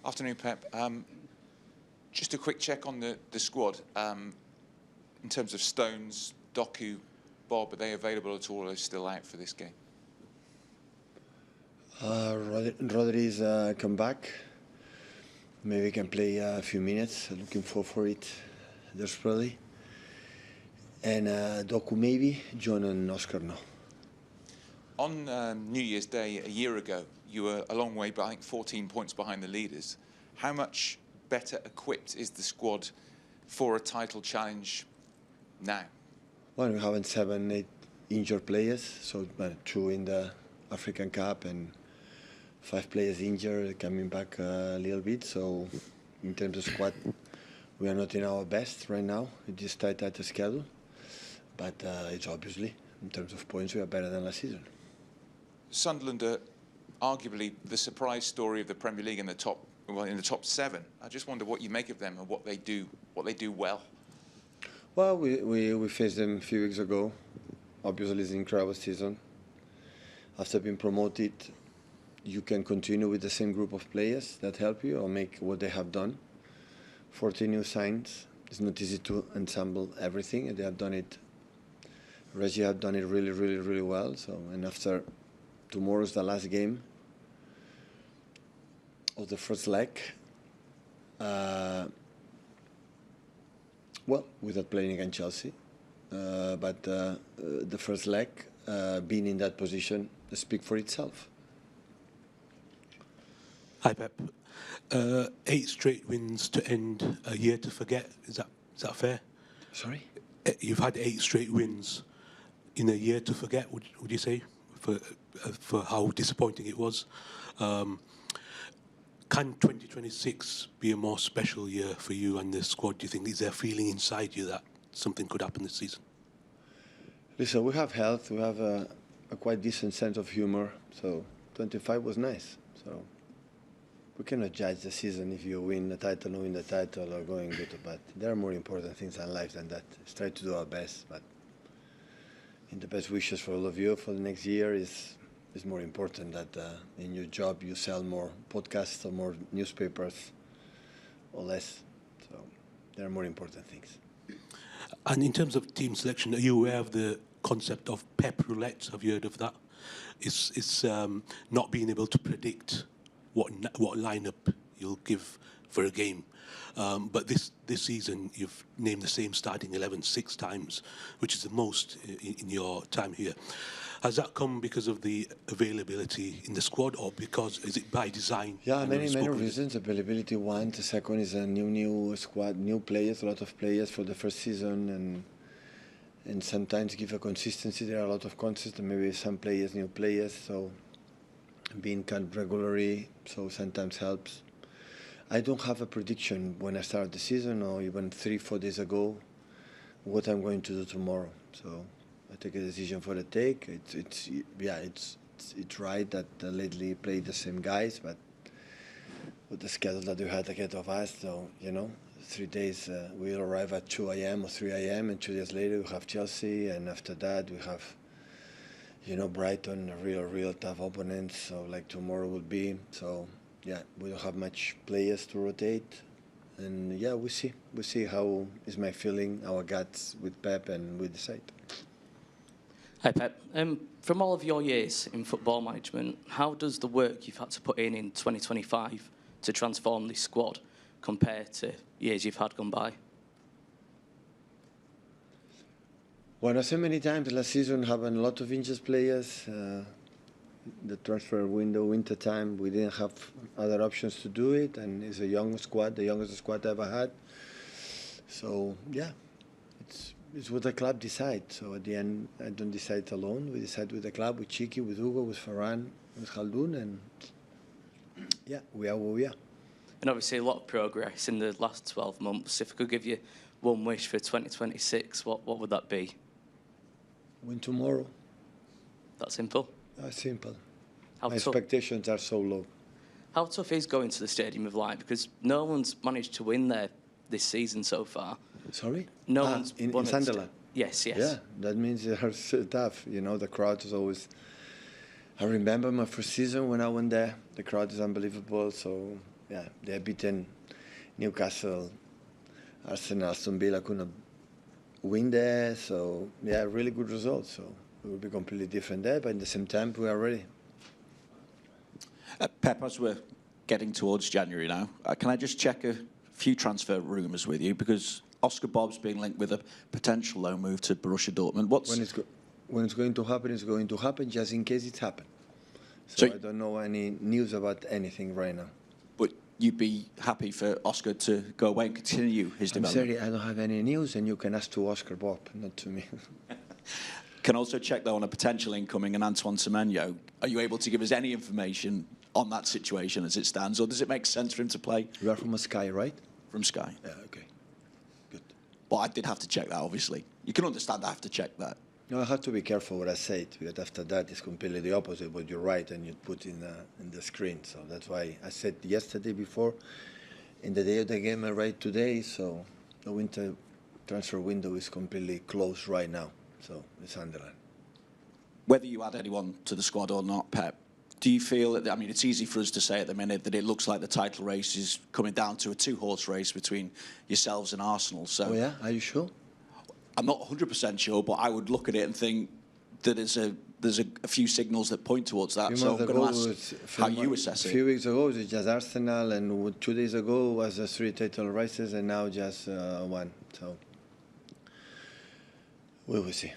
Afternoon, Pep. Just a quick check on the squad. In terms of Stones, Doku, Bob, are they available at all, or are they still out for this game? Rodri's come back. Maybe he can play a few minutes. Looking for it desperately. And Doku maybe, John and Oscar no. On New Year's Day a year ago, you were a long way, but I think 14 points behind the leaders. How much better equipped is the squad for a title challenge now? Well, we have 7, 8 injured players, so 2 in the African Cup and 5 players injured, coming back a little bit. So in terms of squad, we are not in our best right now. We just tight at the schedule, but it's obviously in terms of points we are better than last season. Sunderland are arguably the surprise story of the Premier League in the top 7. I just wonder what you make of them and what they do well. Well, we faced them a few weeks ago. Obviously, it's an incredible season. After being promoted, you can continue with the same group of players that help you or make what they have done. 14 new signs. It's not easy to ensemble everything, and they have done it. Reggie have done it really, really, really well. So, and after tomorrow's the last game of the first leg. Well, without playing against Chelsea, but the first leg, being in that position, speaks for itself. Hi, Pep. 8 straight wins to end a year to forget. Is that fair? Sorry? You've had 8 straight wins in a year to forget. Would you say for how disappointing it was? Can 2026 be a more special year for you and the squad? Do you think, is there a feeling inside you that something could happen this season? Listen, we have health. We have a quite decent sense of humor. So 25 was nice. So we cannot judge the season if you win the title, or win the title, or going good or bad. There are more important things in life than that. Let's try to do our best, but in the best wishes for all of you for the next year is more important that in your job you sell more podcasts or more newspapers or less. So there are more important things. And in terms of team selection, are you aware of the concept of Pep roulette? Have you heard of that? It's not being able to predict what lineup you'll give for a game. But this season, you've named the same starting 11 6 times, which is the most in your time here. Has that come because of the availability in the squad, or is it by design? Yeah, many reasons. Availability, one. The second is a new squad, new players, a lot of players for the first season, and sometimes give a consistency. There are a lot of consistency, maybe some players, new players, so being kind regularly, so sometimes helps. I don't have a prediction when I start the season, or even 3-4 days ago, what I'm going to do tomorrow. So I take a decision for the take. It's right that lately play the same guys, but with the schedule that we had ahead of us, so 3 days we'll arrive at 2 a.m. or 3 a.m. and 2 days later we have Chelsea, and after that we have Brighton, a real tough opponent. So like tomorrow will be. So yeah, we don't have much players to rotate, and yeah, we see how is my feeling, our guts with Pep, and we decide. Hi Pep. From all of your years in football management, how does the work you've had to put in 2025 to transform this squad compare to years you've had gone by? Well, I said many times last season, having a lot of injured players, the transfer window, winter time, we didn't have other options to do it, and it's a young squad, the youngest squad I ever had. So yeah, it's what the club decides. So at the end, I don't decide alone. We decide with the club, with Chiki, with Hugo, with Ferran, with Khaldoun, and yeah, we are where we are. And obviously a lot of progress in the last 12 months. If I could give you one wish for 2026, what would that be? Win tomorrow. That simple? Simple. My expectations are so low. How tough is going to the Stadium of Light? Because no one's managed to win there this season so far. Sorry? No one's in won Sunderland? Yes. Yeah, that means they are so tough. The crowd is always... I remember my first season when I went there. The crowd is unbelievable. So yeah, they have beaten Newcastle, Arsenal, Aston Villa couldn't win there. So yeah, really good results. So it will be completely different there, but at the same time, we are ready. Pep, as we're getting towards January now, can I just check a few transfer rumours with you? Because Oscar Bob's being linked with a potential loan move to Borussia Dortmund. When it's going to happen, it's going to happen just in case it's happened. So I don't know any news about anything right now. But you'd be happy for Oscar to go away and continue his development? I'm sorry, I don't have any news, and you can ask to Oscar Bob, not to me. Can also check, though, on a potential incoming and Antoine Semenyo. Are you able to give us any information on that situation as it stands, or does it make sense for him to play? You are from Sky, right? From Sky. Yeah, okay. Good. Well, I did have to check that, obviously. You can understand I have to check that. No, I have to be careful what I say, because after that it's completely the opposite what you write and you put in the screen. So that's why I said yesterday before, in the day of the game I write today, so the winter transfer window is completely closed right now. So it's underlined. Whether you add anyone to the squad or not, Pep, do you feel that, I mean, it's easy for us to say at the minute that it looks like the title race is coming down to a two-horse race between yourselves and Arsenal. So, oh yeah, are you sure? I'm not 100% sure, but I would look at it and think that there's a few signals that point towards that. So I'm going to ask how you assess it. A few weeks ago it was just Arsenal, and 2 days ago was 3 title races, and now just one. So we will see.